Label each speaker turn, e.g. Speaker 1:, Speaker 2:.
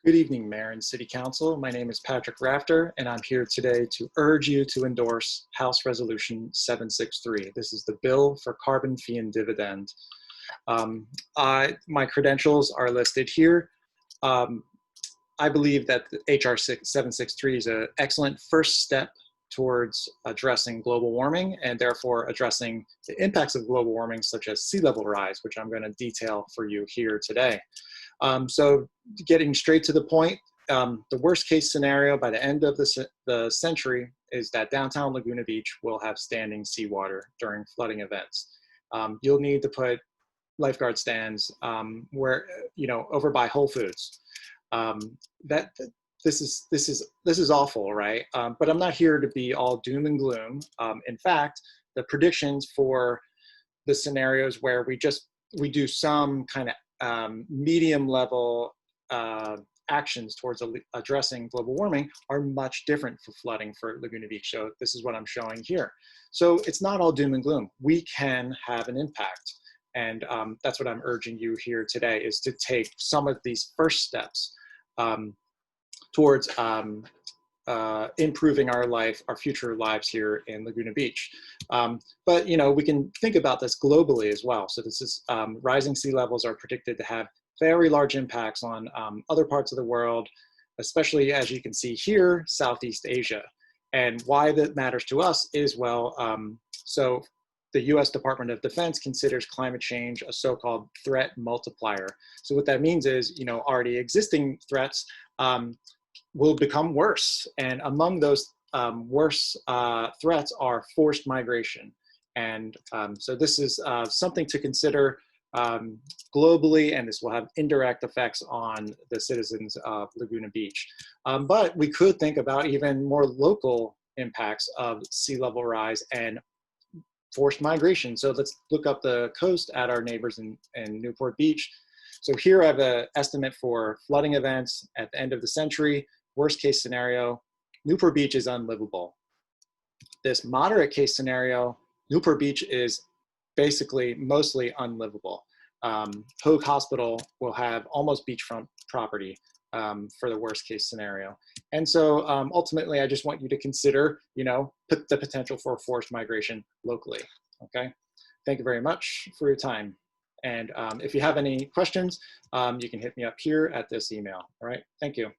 Speaker 1: Good evening, Mayor and City Council. My name is Patrick Rafter, and I'm here today to urge you to endorse House Resolution 763. This is the bill for carbon fee and dividend. My credentials are listed here. I believe that the HR 763 is an excellent first step towards addressing global warming and therefore addressing the impacts of global warming, such as sea level rise, which I'm going to detail for you here today. So getting straight to the point, the worst case scenario by the end of the century is that downtown Laguna Beach will have standing seawater during flooding events. You'll need to put lifeguard stands over by Whole Foods. This is awful, right? But I'm not here to be all doom and gloom. In fact, the predictions for the scenarios where we do some kind of medium level actions towards addressing global warming are much different for flooding for Laguna Beach. So this is what I'm showing here. So it's not all doom and gloom. We can have an impact. And that's what I'm urging you here today, is to take some of these first steps towards improving our future lives here in Laguna Beach. But we can think about this globally as well. So this is rising sea levels are predicted to have very large impacts on other parts of the world, especially, as you can see here, Southeast Asia. And why that matters to us is, well, so the US Department of Defense considers climate change a so-called threat multiplier. So what that means is, already existing threats will become worse. And among those worse threats are forced migration. And so this is something to consider globally, and this will have indirect effects on the citizens of Laguna Beach. But we could think about even more local impacts of sea level rise and forced migration. So let's look up the coast at our neighbors in Newport Beach. So here I have an estimate for flooding events at the end of the century. Worst case scenario, Newport Beach is unlivable. This moderate case scenario, Newport Beach is basically mostly unlivable. Hoag Hospital will have almost beachfront property for the worst case scenario. And so ultimately, I just want you to consider, the potential for forced migration locally, okay? Thank you very much for your time. And if you have any questions, you can hit me up here at this email, all right? Thank you.